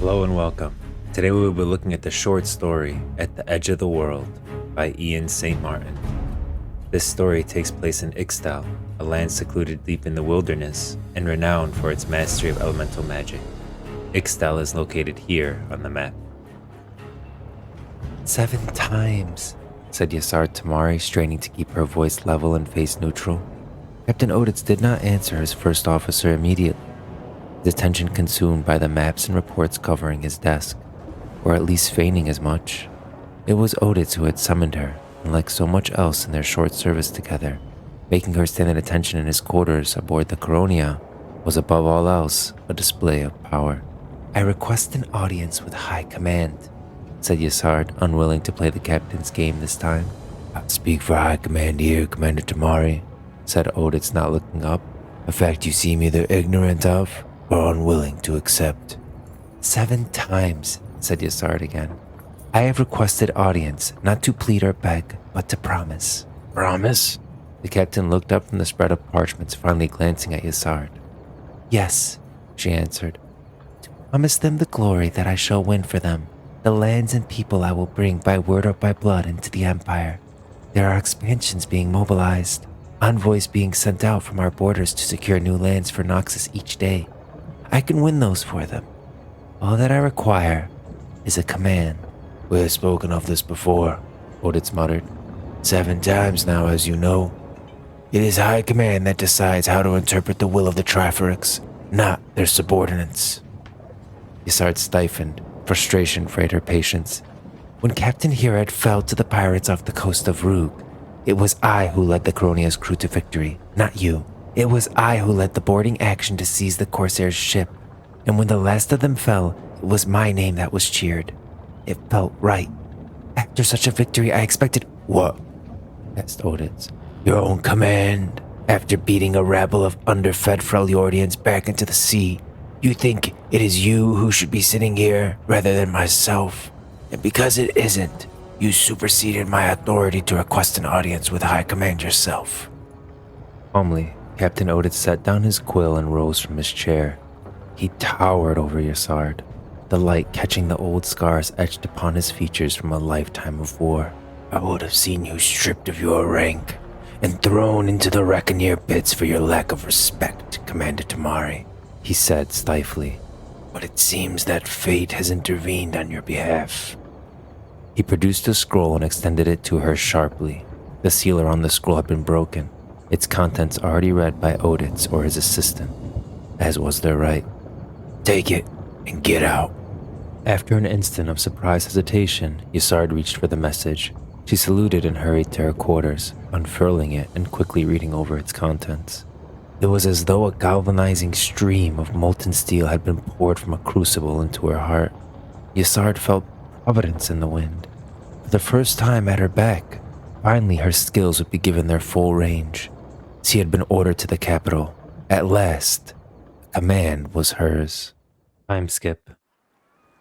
Hello and welcome. Today we will be looking at the short story At the Edge of the World by Ian St. Martin. This story takes place in Ixtal, a land secluded deep in the wilderness and renowned for its mastery of elemental magic. Ixtal is located here on the map. 7 times, said Yasar Tamari, straining to keep her voice level and face neutral. Captain Oditz did not answer his first officer immediately, his attention consumed by the maps and reports covering his desk, or at least feigning as much. It was Oditz who had summoned her, and like so much else in their short service together, making her stand at attention in his quarters aboard the Coronia was above all else a display of power. I request an audience with high command, said Yasard, unwilling to play the captain's game this time. I speak for high command here, Commander Tamari, said Oditz, not looking up. A fact you seem either ignorant of or unwilling to accept. 7 times, said Yasard again. I have requested audience, not to plead or beg, but to promise. Promise? The captain looked up from the spread of parchments, finally glancing at Yasard. Yes, she answered. To promise them the glory that I shall win for them, the lands and people I will bring by word or by blood into the Empire. There are expansions being mobilized, envoys being sent out from our borders to secure new lands for Noxus each day. I can win those for them. All that I require is a command. We have spoken of this before, Oditz muttered. 7 times now, as you know. It is high command that decides how to interpret the will of the Triforix, not their subordinates. Yasard stiffened. Frustration frayed her patience. When Captain Hirad fell to the pirates off the coast of Rug, it was I who led the Coronia's crew to victory, not you. It was I who led the boarding action to seize the Corsair's ship, and when the last of them fell, it was my name that was cheered. It felt right. After such a victory, I expected— What? Asked Oditz. Your own command. After beating a rabble of underfed Freljordians back into the sea, you think it is you who should be sitting here rather than myself. And because it isn't, you superseded my authority to request an audience with High Command yourself. Calmly, Captain Oditz set down his quill and rose from his chair. He towered over Yasard, the light catching the old scars etched upon his features from a lifetime of war. I would have seen you stripped of your rank and thrown into the Reckoneer pits for your lack of respect, Commander Tamari, he said stiflingly. But it seems that fate has intervened on your behalf. He produced a scroll and extended it to her sharply. The sealer on the scroll had been broken, its contents already read by Oditz or his assistant, as was their right. Take it and get out. After an instant of surprised hesitation, Yasard reached for the message. She saluted and hurried to her quarters, unfurling it and quickly reading over its contents. It was as though a galvanizing stream of molten steel had been poured from a crucible into her heart. Yasard felt providence in the wind. For the first time at her back, finally her skills would be given their full range. She had been ordered to the capital. At last, command was hers. Time skip.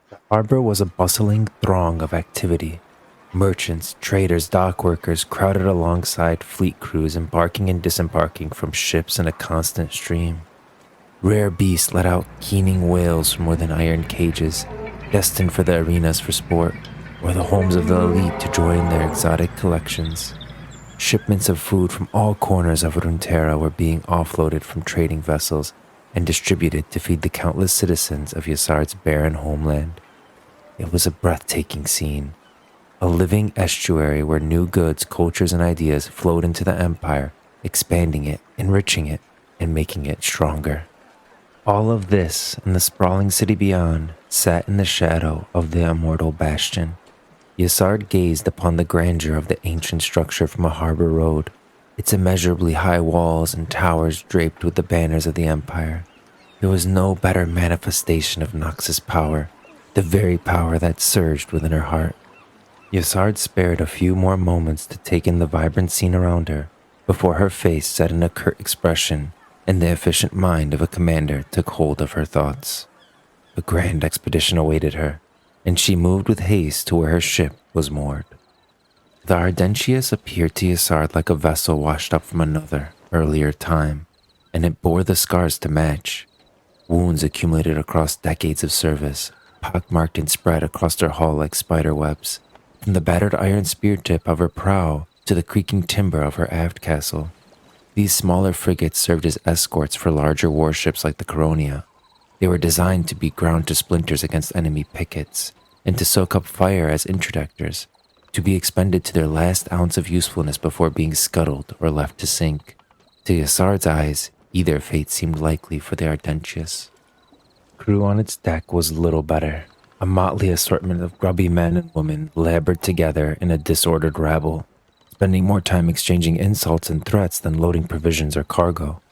The harbor was a bustling throng of activity. Merchants, traders, dock workers crowded alongside fleet crews embarking and disembarking from ships in a constant stream. Rare beasts let out keening wails from within iron cages, destined for the arenas for sport, or the homes of the elite to join their exotic collections. Shipments of food from all corners of Runeterra were being offloaded from trading vessels and distributed to feed the countless citizens of Yasard's barren homeland. It was a breathtaking scene. A living estuary where new goods, cultures, and ideas flowed into the Empire, expanding it, enriching it, and making it stronger. All of this and the sprawling city beyond sat in the shadow of the immortal bastion. Yasard gazed upon the grandeur of the ancient structure from a harbor road, its immeasurably high walls and towers draped with the banners of the Empire. There was no better manifestation of Noxus power, the very power that surged within her heart. Yasard spared a few more moments to take in the vibrant scene around her before her face set in a curt expression and the efficient mind of a commander took hold of her thoughts. A grand expedition awaited her, and she moved with haste to where her ship was moored. The Ardentius appeared to Yasard like a vessel washed up from another, earlier time, and it bore the scars to match. Wounds accumulated across decades of service, pockmarked and spread across her hull like spider webs, from the battered iron spear tip of her prow to the creaking timber of her aft castle. These smaller frigates served as escorts for larger warships like the Coronia. They were designed to be ground to splinters against enemy pickets, and to soak up fire as interdictors, to be expended to their last ounce of usefulness before being scuttled or left to sink. To Yassard's eyes, either fate seemed likely for the Ardentius. Crew on its deck was little better. A motley assortment of grubby men and women labored together in a disordered rabble, spending more time exchanging insults and threats than loading provisions or cargo.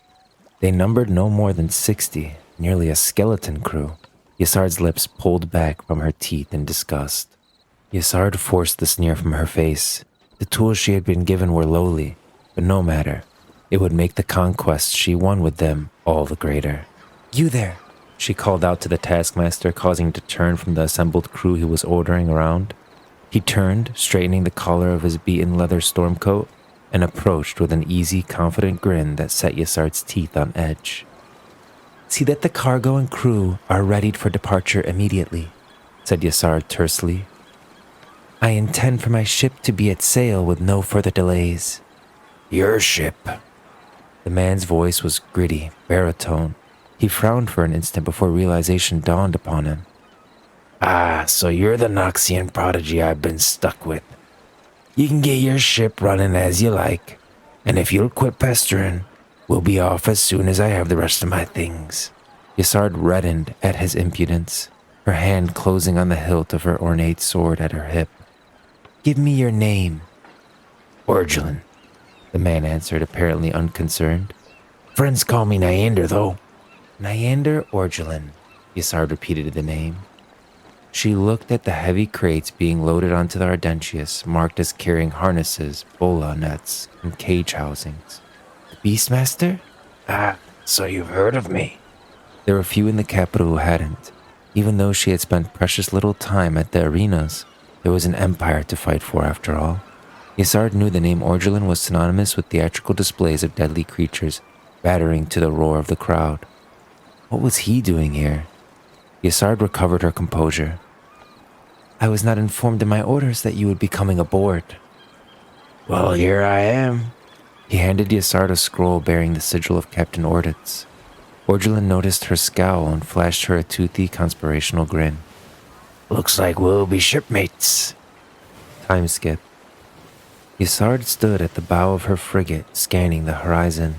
They numbered no more than 60, nearly a skeleton crew. Yassard's lips pulled back from her teeth in disgust. Yassard forced the sneer from her face. The tools she had been given were lowly, but no matter. It would make the conquest she won with them all the greater. "You there!" she called out to the taskmaster, causing him to turn from the assembled crew he was ordering around. He turned, straightening the collar of his beaten leather stormcoat, and approached with an easy, confident grin that set Yassard's teeth on edge. "See that the cargo and crew are readied for departure immediately," said Yassard tersely. "I intend for my ship to be at sail with no further delays." "Your ship?" The man's voice was gritty, baritone. He frowned for an instant before realization dawned upon him. "Ah, so you're the Noxian prodigy I've been stuck with. You can get your ship running as you like, and if you'll quit pestering, we'll be off as soon as I have the rest of my things." Yassard reddened at his impudence, her hand closing on the hilt of her ornate sword at her hip. "Give me your name." "Orgelin," the man answered, apparently unconcerned. "Friends call me Nyander, though." "Nyander Orgelin," Yassard repeated the name. She looked at the heavy crates being loaded onto the Ardentius, marked as carrying harnesses, bola nets, and cage housings. "The Beastmaster?" "Ah, so you've heard of me." There were few in the capital who hadn't. Even though she had spent precious little time at the arenas, there was an empire to fight for after all. Yassard knew the name Orgelin was synonymous with theatrical displays of deadly creatures, battering to the roar of the crowd. What was he doing here? Yassard recovered her composure. "I was not informed in my orders that you would be coming aboard." "Well, here I am." He handed Yassard a scroll bearing the sigil of Captain Orditz. Orgelin noticed her scowl and flashed her a toothy, conspirational grin. "Looks like we'll be shipmates." Time skip. Yassard stood at the bow of her frigate, scanning the horizon.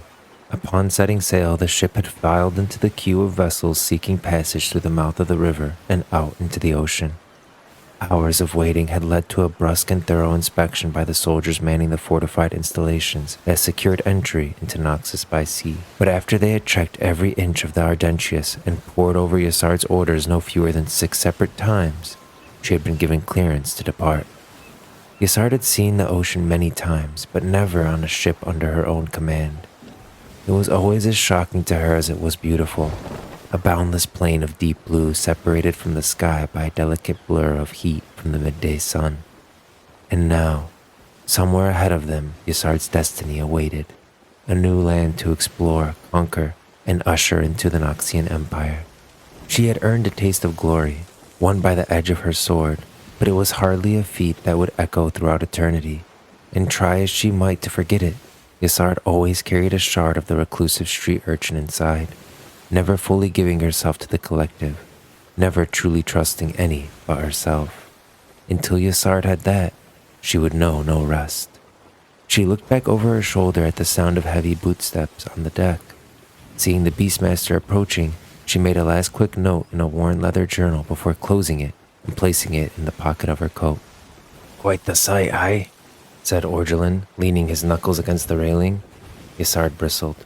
Upon setting sail, the ship had filed into the queue of vessels seeking passage through the mouth of the river and out into the ocean. Hours of waiting had led to a brusque and thorough inspection by the soldiers manning the fortified installations that secured entry into Noxus by sea. But after they had checked every inch of the Ardentius and pored over Yassard's orders no fewer than 6 separate times, she had been given clearance to depart. Yassard had seen the ocean many times, but never on a ship under her own command. It was always as shocking to her as it was beautiful, a boundless plain of deep blue separated from the sky by a delicate blur of heat from the midday sun. And now, somewhere ahead of them, Yassard's destiny awaited, a new land to explore, conquer, and usher into the Noxian Empire. She had earned a taste of glory, won by the edge of her sword, but it was hardly a feat that would echo throughout eternity, and try as she might to forget it, Yassard always carried a shard of the reclusive street urchin inside, never fully giving herself to the collective, never truly trusting any but herself. Until Yassard had that, she would know no rest. She looked back over her shoulder at the sound of heavy bootsteps on the deck. Seeing the Beastmaster approaching, she made a last quick note in a worn leather journal before closing it and placing it in the pocket of her coat. "Quite the sight, aye?" said Orgelin, leaning his knuckles against the railing. Yassard bristled.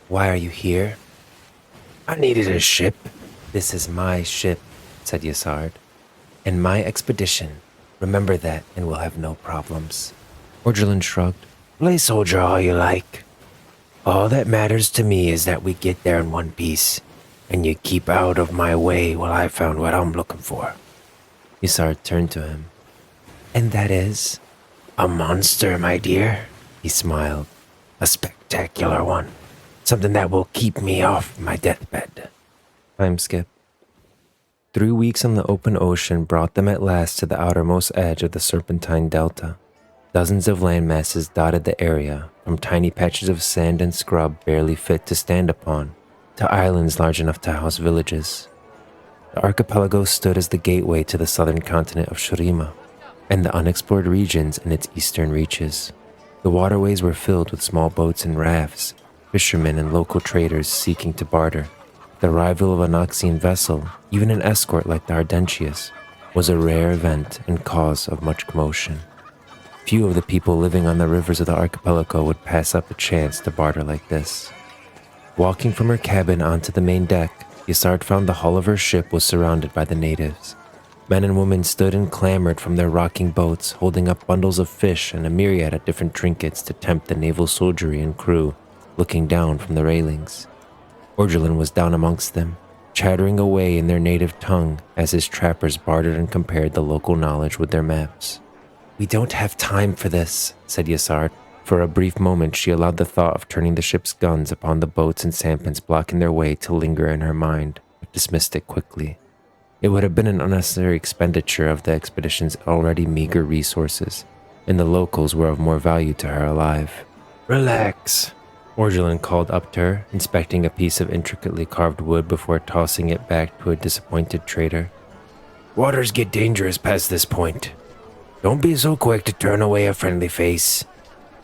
"Why are you here?" "I needed a ship." "This is my ship," said Yassard, "and my expedition. Remember that and we'll have no problems." Orgelin shrugged. "Play soldier all you like. All that matters to me is that we get there in one piece, and you keep out of my way while I found what I'm looking for." Yassard turned to him. "And that is?" "A monster, my dear," he smiled. "A spectacular one. Something that will keep me off my deathbed." Time skip. 3 weeks on the open ocean brought them at last to the outermost edge of the Serpentine Delta. Dozens of landmasses dotted the area, from tiny patches of sand and scrub barely fit to stand upon, to islands large enough to house villages. The archipelago stood as the gateway to the southern continent of Shurima, and the unexplored regions in its eastern reaches. The waterways were filled with small boats and rafts, fishermen and local traders seeking to barter. The arrival of a Noxian vessel, even an escort like the Ardentius, was a rare event and cause of much commotion. Few of the people living on the rivers of the archipelago would pass up a chance to barter like this. Walking from her cabin onto the main deck, Isard found the hull of her ship was surrounded by the natives. Men and women stood and clamored from their rocking boats, holding up bundles of fish and a myriad of different trinkets to tempt the naval soldiery and crew, looking down from the railings. Orgelin was down amongst them, chattering away in their native tongue as his trappers bartered and compared the local knowledge with their maps. "We don't have time for this," said Isard. For a brief moment she allowed the thought of turning the ship's guns upon the boats and sampans blocking their way to linger in her mind, but dismissed it quickly. It would have been an unnecessary expenditure of the expedition's already meager resources, and the locals were of more value to her alive. "Relax," Orgelin called up to her, inspecting a piece of intricately carved wood before tossing it back to a disappointed trader. "Waters get dangerous past this point. Don't be so quick to turn away a friendly face."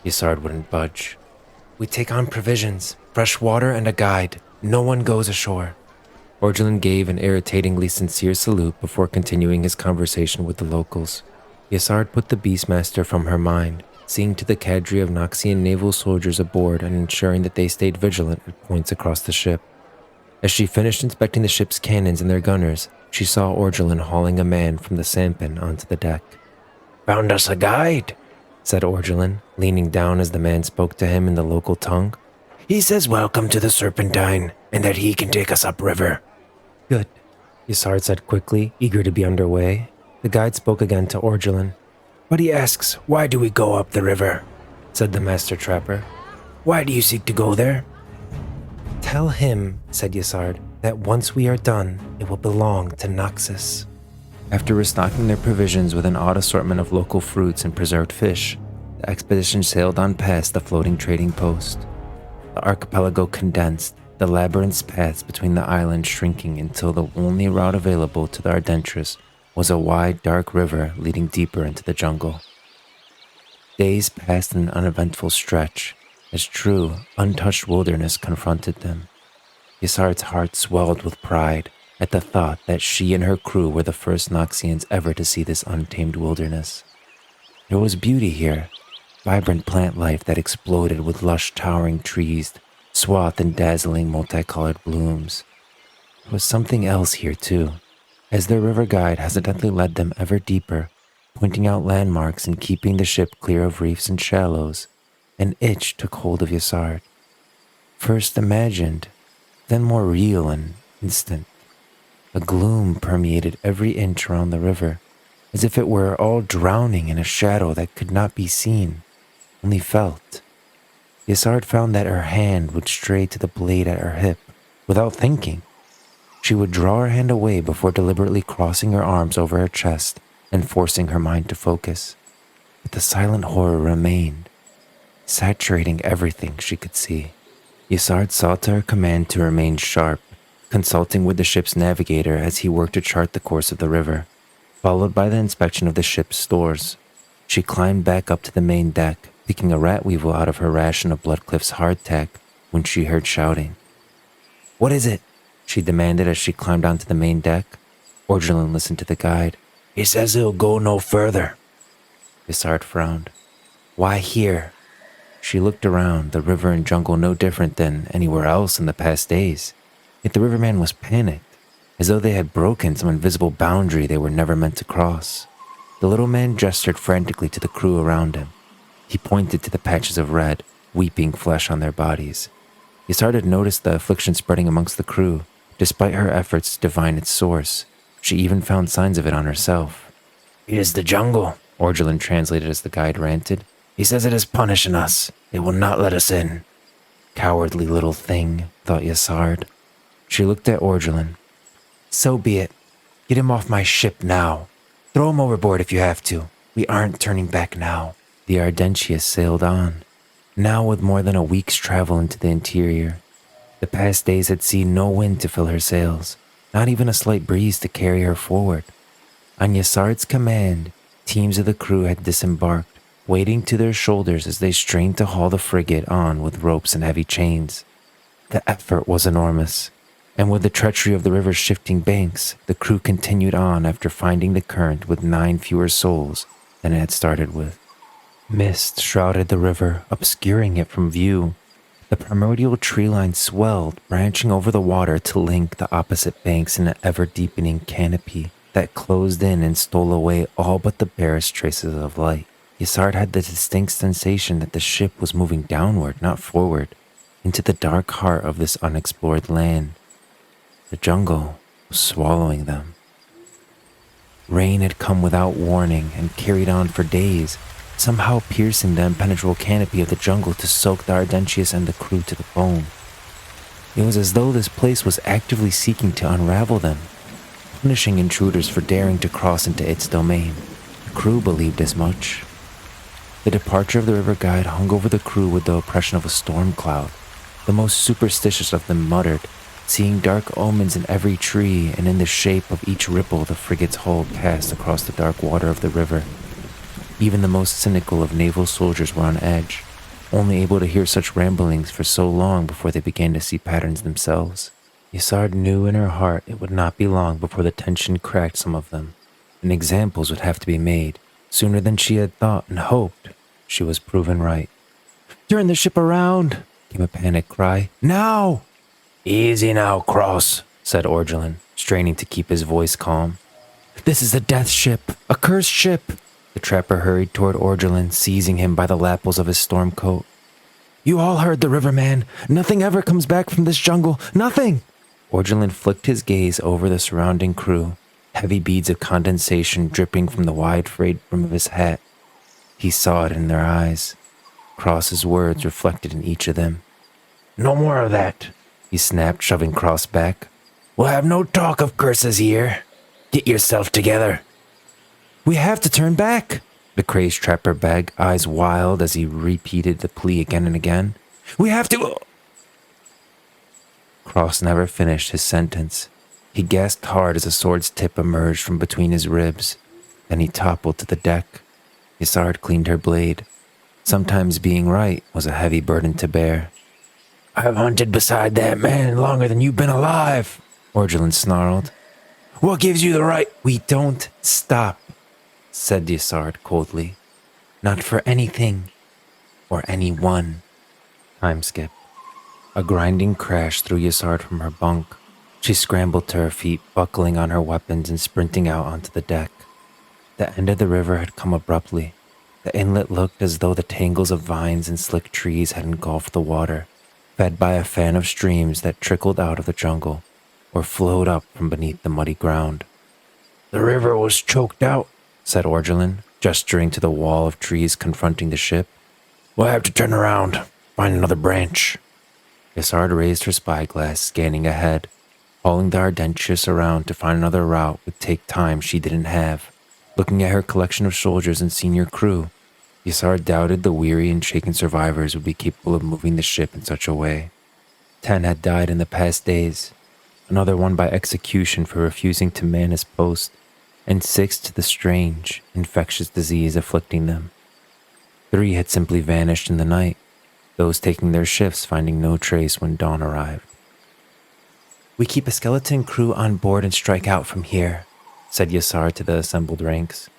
Isard wouldn't budge. "We take on provisions, fresh water, and a guide. No one goes ashore." Orgelin gave an irritatingly sincere salute before continuing his conversation with the locals. Isard put the Beastmaster from her mind, seeing to the cadre of Noxian naval soldiers aboard and ensuring that they stayed vigilant at points across the ship. As she finished inspecting the ship's cannons and their gunners, she saw Orgelin hauling a man from the sampan onto the deck. "Found us a guide," said Orgelin, leaning down as the man spoke to him in the local tongue. "He says welcome to the Serpentine, and that he can take us upriver." "Good," Isard said quickly, eager to be underway. The guide spoke again to Orgelin. "But he asks, why do we go up the river?" said the master trapper. "Why do you seek to go there?" "Tell him," said Isard, "that once we are done, it will belong to Noxus." After restocking their provisions with an odd assortment of local fruits and preserved fish, the expedition sailed on past the floating trading post. The archipelago condensed, the labyrinth's paths between the islands shrinking until the only route available to the Ardentris was a wide, dark river leading deeper into the jungle. Days passed in an uneventful stretch, as true, untouched wilderness confronted them. Isard's heart swelled with pride at the thought that she and her crew were the first Noxians ever to see this untamed wilderness. There was beauty here, vibrant plant life that exploded with lush towering trees, swathed in dazzling multicolored blooms. There was something else here too, as their river guide hesitantly led them ever deeper, pointing out landmarks and keeping the ship clear of reefs and shallows. An itch took hold of Isard. First imagined, then more real and instant. A gloom permeated every inch around the river, as if it were all drowning in a shadow that could not be seen, only felt. Isard found that her hand would stray to the blade at her hip, without thinking. She would draw her hand away before deliberately crossing her arms over her chest and forcing her mind to focus. But the silent horror remained, saturating everything she could see. Isard saw to her command to remain sharp, consulting with the ship's navigator as he worked to chart the course of the river, followed by the inspection of the ship's stores. She climbed back up to the main deck, picking a rat weevil out of her ration of Bloodcliff's hardtack when she heard shouting. "What is it?" she demanded as she climbed onto the main deck. Orgelin listened to the guide. "He says he'll go no further." Isard frowned. "Why here?" She looked around, the river and jungle no different than anywhere else in the past days. Yet the riverman was panicked, as though they had broken some invisible boundary they were never meant to cross. The little man gestured frantically to the crew around him. He pointed to the patches of red, weeping flesh on their bodies. Isard had noticed the affliction spreading amongst the crew, despite her efforts to divine its source. She even found signs of it on herself. "It is the jungle," Orgelin translated as the guide ranted. "He says it is punishing us. It will not let us in." Cowardly little thing, thought Isard. She looked at Orgelin. "So be it. Get him off my ship now. Throw him overboard if you have to. We aren't turning back now. The Ardentius sailed on, now with more than a week's travel into the interior. The past days had seen no wind to fill her sails, not even a slight breeze to carry her forward. On Yasard's command, teams of the crew had disembarked, weighting to their shoulders as they strained to haul the frigate on with ropes and heavy chains. The effort was enormous, and with the treachery of the river's shifting banks, the crew continued on after finding the current with 9 fewer souls than it had started with. Mist shrouded the river, obscuring it from view. The primordial tree line swelled, branching over the water to link the opposite banks in an ever-deepening canopy that closed in and stole away all but the barest traces of light. Ysard had the distinct sensation that the ship was moving downward, not forward, into the dark heart of this unexplored land. The jungle was swallowing them. Rain had come without warning and carried on for days, somehow piercing the impenetrable canopy of the jungle to soak the Ardentius and the crew to the bone. It was as though this place was actively seeking to unravel them, punishing intruders for daring to cross into its domain. The crew believed as much. The departure of the river guide hung over the crew with the oppression of a storm cloud. The most superstitious of them muttered, seeing dark omens in every tree and in the shape of each ripple the frigate's hull cast across the dark water of the river. Even the most cynical of naval soldiers were on edge, only able to hear such ramblings for so long before they began to see patterns themselves. Ysard knew in her heart it would not be long before the tension cracked some of them, and examples would have to be made. Sooner than she had thought and hoped, she was proven right. "Turn the ship around!" came a panic cry. "Now!" "Easy now, Cross," said Orgelin, straining to keep his voice calm. "This is a death ship, a cursed ship!" The trapper hurried toward Orgelin, seizing him by the lapels of his storm coat. "You all heard the riverman. Nothing ever comes back from this jungle. Nothing!" Orgelin flicked his gaze over the surrounding crew, heavy beads of condensation dripping from the wide frayed brim of his hat. He saw it in their eyes. Cross's words reflected in each of them. "No more of that," he snapped, shoving Cross back. "We'll have no talk of curses here. Get yourself together." "We have to turn back," the crazed trapper begged, eyes wild as he repeated the plea again and again. "We have to—" Cross never finished his sentence. He gasped hard as a sword's tip emerged from between his ribs. Then he toppled to the deck. Ysard cleaned her blade. Sometimes being right was a heavy burden to bear. "I've hunted beside that man longer than you've been alive," Orgelin snarled. "What gives you the right—" "We don't stop," said Ysard coldly. "Not for anything or anyone." Time skip. A grinding crash threw Ysard from her bunk. She scrambled to her feet, buckling on her weapons and sprinting out onto the deck. The end of the river had come abruptly. The inlet looked as though the tangles of vines and slick trees had engulfed the water, fed by a fan of streams that trickled out of the jungle or flowed up from beneath the muddy ground. "The river was choked out," said Orgelin, gesturing to the wall of trees confronting the ship. "We'll have to turn around, find another branch." Ysard raised her spyglass, scanning ahead. Hauling the Ardentius around to find another route would take time she didn't have. Looking at her collection of soldiers and senior crew, Ysard doubted the weary and shaken survivors would be capable of moving the ship in such a way. 10 had died in the past days, another one by execution for refusing to man his post, and 6 to the strange, infectious disease afflicting them. 3 had simply vanished in the night, those taking their shifts finding no trace when dawn arrived. "We keep a skeleton crew on board and strike out from here," said Ysard to the assembled ranks.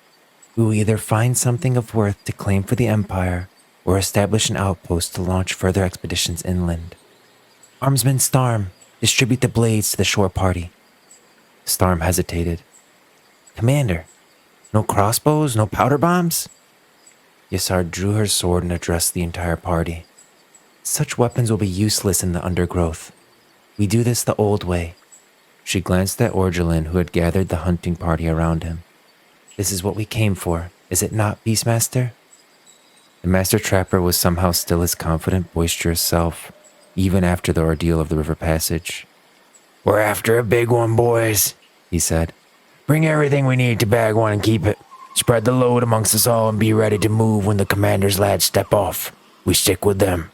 "We will either find something of worth to claim for the Empire or establish an outpost to launch further expeditions inland. Armsman Starm, distribute the blades to the shore party." Starm hesitated. "Commander, no crossbows, no powder bombs?" Ysard drew her sword and addressed the entire party. "Such weapons will be useless in the undergrowth. We do this the old way." She glanced at Orgelin, who had gathered the hunting party around him. "This is what we came for, is it not, Beastmaster?" The Master Trapper was somehow still his confident, boisterous self, even after the ordeal of the river passage. "We're after a big one, boys," he said. Bring everything we need to bag one and keep it. Spread the load amongst us all and be ready to move when the commander's lads step off. We stick with them.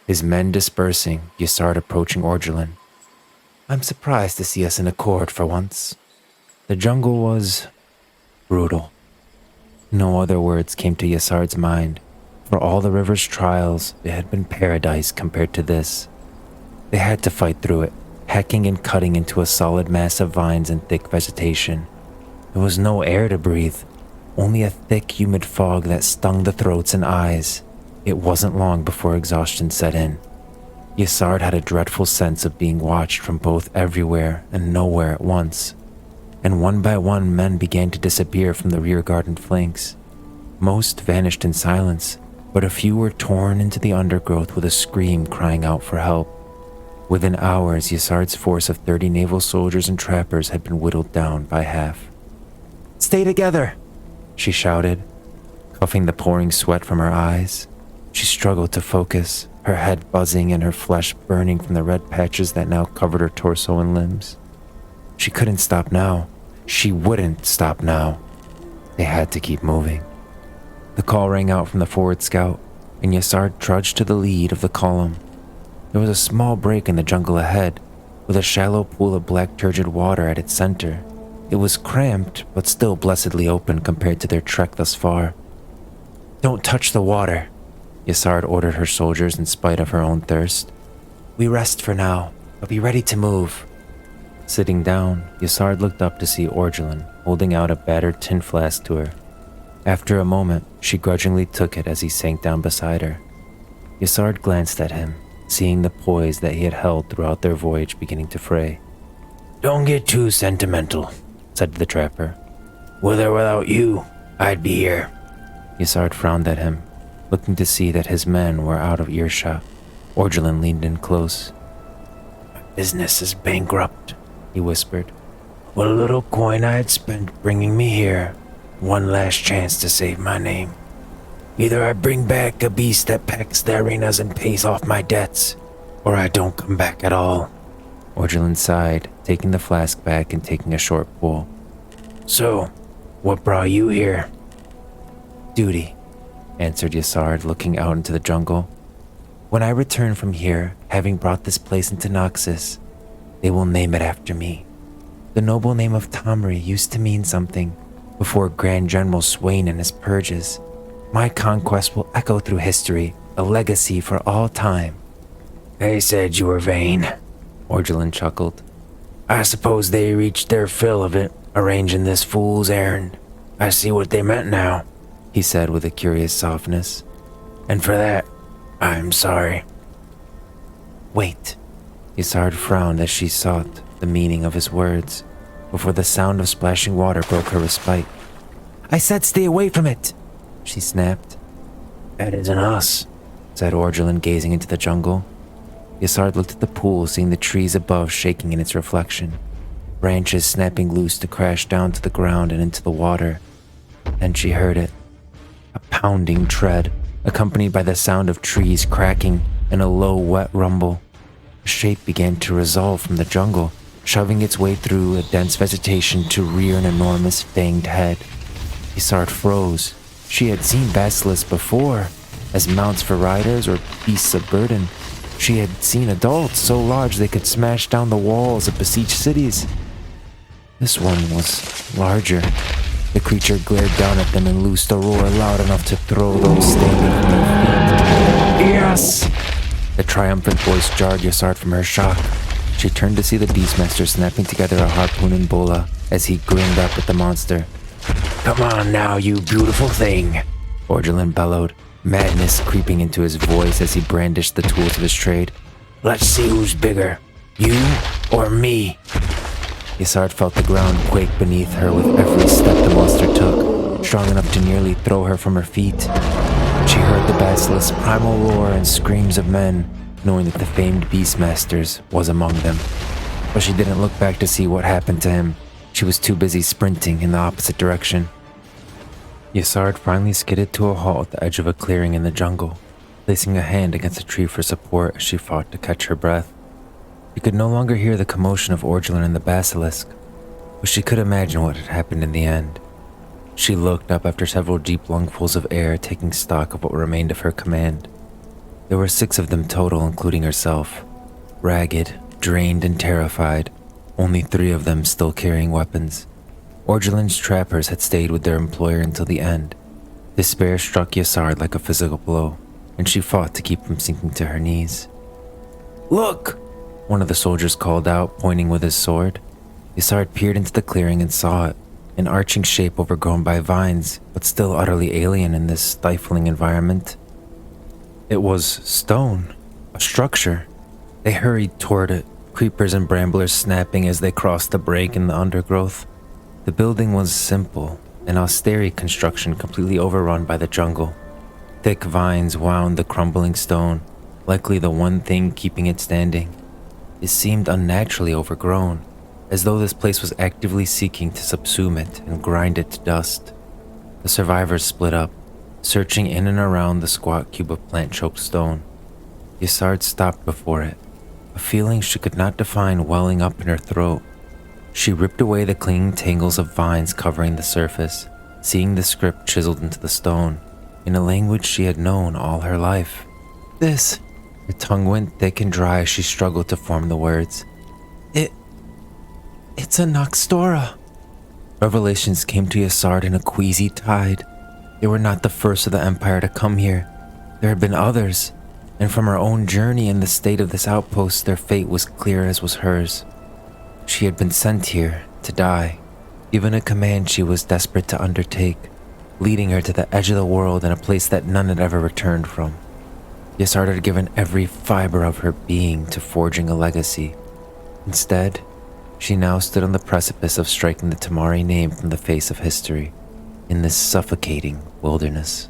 His men dispersing, Yasard approaching Orgelin. I'm surprised to see us in accord for once. The jungle was brutal. No other words came to Yasard's mind. For all the river's trials, it had been paradise compared to this. They had to fight through it, hacking and cutting into a solid mass of vines and thick vegetation. There was no air to breathe, only a thick, humid fog that stung the throats and eyes. It wasn't long before exhaustion set in. Yasard had a dreadful sense of being watched from both everywhere and nowhere at once. And one by one, men began to disappear from the rearguard and flanks. Most vanished in silence, but a few were torn into the undergrowth with a scream crying out for help. Within hours, Yasard's force of 30 naval soldiers and trappers had been whittled down by half. "Stay together!" she shouted, cuffing the pouring sweat from her eyes. She struggled to focus, her head buzzing and her flesh burning from the red patches that now covered her torso and limbs. She couldn't stop now. She wouldn't stop now. They had to keep moving. The call rang out from the forward scout, and Yasard trudged to the lead of the column. There was a small break in the jungle ahead, with a shallow pool of black turgid water at its center. It was cramped, but still blessedly open compared to their trek thus far. "Don't touch the water," Yasard ordered her soldiers in spite of her own thirst. "We rest for now, but be ready to move." Sitting down, Yasard looked up to see Orgelin holding out a battered tin flask to her. After a moment, she grudgingly took it as he sank down beside her. Yasard glanced at him, seeing the poise that he had held throughout their voyage beginning to fray. Don't get too sentimental, said the trapper. With or without you, I'd be here. Yasard frowned at him, looking to see that his men were out of earshot. Orgelin leaned in close. "My business is bankrupt," he whispered. "What little coin I had spent bringing me here, one last chance to save my name. Either I bring back a beast that pecks the arenas and pays off my debts, or I don't come back at all." Orgelin sighed, taking the flask back and taking a short pull. "So, what brought you here?" "Duty," answered Yasard, looking out into the jungle. "When I return from here, having brought this place into Noxus, they will name it after me. The noble name of Tamri used to mean something before Grand General Swain and his purges. My conquest will echo through history, a legacy for all time." "They said you were vain," Orgelin chuckled. "I suppose they reached their fill of it, arranging this fool's errand. I see what they meant now," he said with a curious softness. "And for that, I'm sorry." "Wait." Yasard frowned as she sought the meaning of his words, before the sound of splashing water broke her respite. "I said stay away from it," she snapped. "That isn't us," said Orgelin, gazing into the jungle. Yasard looked at the pool, seeing the trees above shaking in its reflection, branches snapping loose to crash down to the ground and into the water. Then she heard it. A pounding tread, accompanied by the sound of trees cracking and a low, wet rumble. A shape began to resolve from the jungle, shoving its way through a dense vegetation to rear an enormous fanged head. Yasard froze. She had seen basilisks before, as mounts for riders or beasts of burden. She had seen adults so large they could smash down the walls of besieged cities. This one was larger. The creature glared down at them and loosed a roar loud enough to throw those standing from their feet. "Yes!" The triumphant voice jarred Yasard from her shock. She turned to see the Beastmaster snapping together a harpoon and bola as he grinned up at the monster. "Come on now, you beautiful thing," Orgelin bellowed, madness creeping into his voice as he brandished the tools of his trade. "Let's see who's bigger, you or me." Yasard felt the ground quake beneath her with every step the monster took, strong enough to nearly throw her from her feet. She heard the basilisk's primal roar and screams of men, knowing that the famed Beastmasters was among them. But she didn't look back to see what happened to him. She was too busy sprinting in the opposite direction. Yasard finally skidded to a halt at the edge of a clearing in the jungle, placing a hand against a tree for support as she fought to catch her breath. She could no longer hear the commotion of Orgelin and the basilisk, but she could imagine what had happened in the end. She looked up after several deep lungfuls of air, taking stock of what remained of her command. There were 6 of them total, including herself. Ragged, drained, and terrified, only 3 of them still carrying weapons. Orgelin's trappers had stayed with their employer until the end. Despair struck Yasard like a physical blow, and she fought to keep from sinking to her knees. "Look!" one of the soldiers called out, pointing with his sword. Yasard peered into the clearing and saw it, an arching shape overgrown by vines, but still utterly alien in this stifling environment. It was stone, a structure. They hurried toward it, creepers and bramblers snapping as they crossed the break in the undergrowth. The building was simple, an austere construction completely overrun by the jungle. Thick vines wound the crumbling stone, likely the one thing keeping it standing. It seemed unnaturally overgrown, as though this place was actively seeking to subsume it and grind it to dust. The survivors split up, searching in and around the squat cube of plant-choked stone. Yasard stopped before it, a feeling she could not define welling up in her throat. She ripped away the clinging tangles of vines covering the surface, seeing the script chiseled into the stone, in a language she had known all her life. "This." Her tongue went thick and dry as she struggled to form the words. It's a Noxtora." Revelations came to Yasard in a queasy tide. They were not the first of the Empire to come here. There had been others, and from her own journey and the state of this outpost, their fate was clear as was hers. She had been sent here to die, given a command she was desperate to undertake, leading her to the edge of the world in a place that none had ever returned from. Yasard had given every fiber of her being to forging a legacy. Instead, she now stood on the precipice of striking the Tamari name from the face of history, in this suffocating wilderness.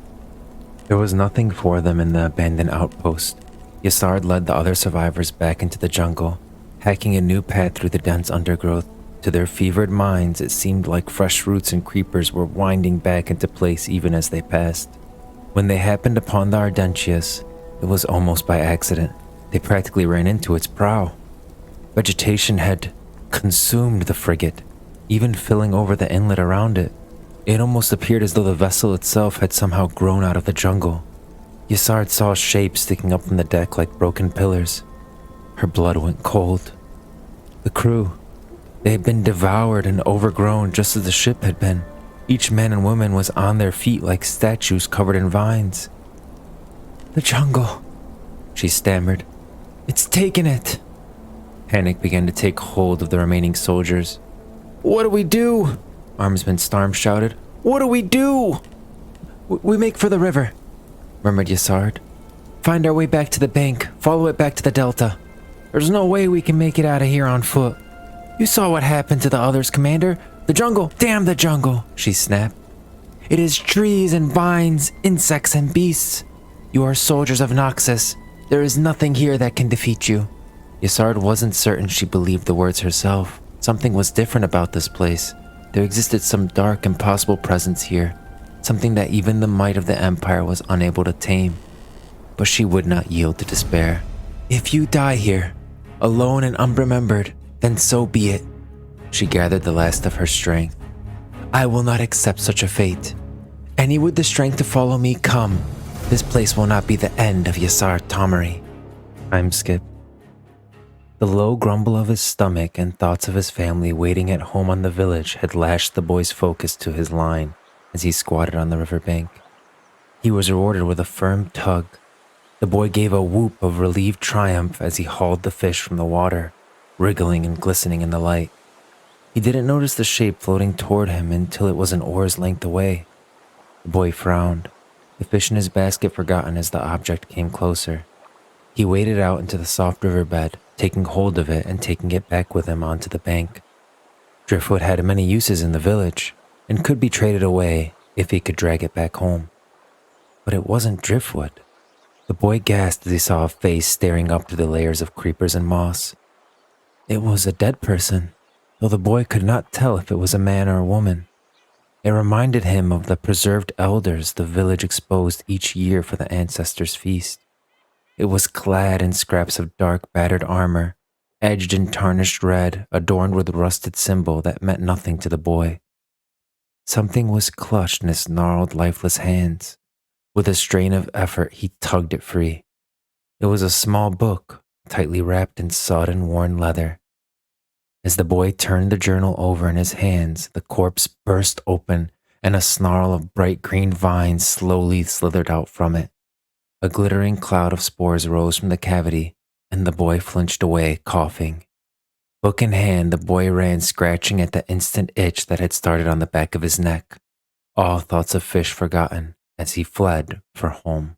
There was nothing for them in the abandoned outpost. Yasard led the other survivors back into the jungle, hacking a new path through the dense undergrowth. To their fevered minds, it seemed like fresh roots and creepers were winding back into place even as they passed. When they happened upon the Ardentius, it was almost by accident. They practically ran into its prow. Vegetation had consumed the frigate, even filling over the inlet around it. It almost appeared as though the vessel itself had somehow grown out of the jungle. Yasard saw shapes sticking up from the deck like broken pillars. Her blood went cold. The crew, they had been devoured and overgrown just as the ship had been. Each man and woman was on their feet like statues covered in vines. "The jungle," she stammered. "It's taken it." Panic began to take hold of the remaining soldiers. "What do we do?" Armsman Starm shouted. "What do we do?" We make for the river," murmured Yasard. "Find our way back to the bank, follow it back to the delta. There's no way we can make it out of here on foot. You saw what happened to the others, Commander. The jungle, damn the jungle," she snapped. "It is trees and vines, insects and beasts. You are soldiers of Noxus. There is nothing here that can defeat you." Yasard wasn't certain she believed the words herself. Something was different about this place. There existed some dark, impossible presence here, something that even the might of the Empire was unable to tame. But she would not yield to despair. "If you die here, alone and unremembered, then so be it." She gathered the last of her strength. "I will not accept such a fate. Any with the strength to follow me, come. This place will not be the end of Yasar Tamari." Time skip. The low grumble of his stomach and thoughts of his family waiting at home on the village had lashed the boy's focus to his line as he squatted on the riverbank. He was rewarded with a firm tug. The boy gave a whoop of relieved triumph as he hauled the fish from the water, wriggling and glistening in the light. He didn't notice the shape floating toward him until it was an oar's length away. The boy frowned, the fish in his basket forgotten as the object came closer. He waded out into the soft riverbed, taking hold of it and taking it back with him onto the bank. Driftwood had many uses in the village and could be traded away if he could drag it back home. But it wasn't driftwood. The boy gasped as he saw a face staring up through the layers of creepers and moss. It was a dead person, though the boy could not tell if it was a man or a woman. It reminded him of the preserved elders the village exposed each year for the ancestors' feast. It was clad in scraps of dark, battered armor, edged in tarnished red, adorned with a rusted symbol that meant nothing to the boy. Something was clutched in his gnarled, lifeless hands. With a strain of effort, he tugged it free. It was a small book, tightly wrapped in sodden, worn leather. As the boy turned the journal over in his hands, the corpse burst open and a snarl of bright green vines slowly slithered out from it. A glittering cloud of spores rose from the cavity, and the boy flinched away, coughing. Book in hand, the boy ran, scratching at the instant itch that had started on the back of his neck, all thoughts of fish forgotten as he fled for home.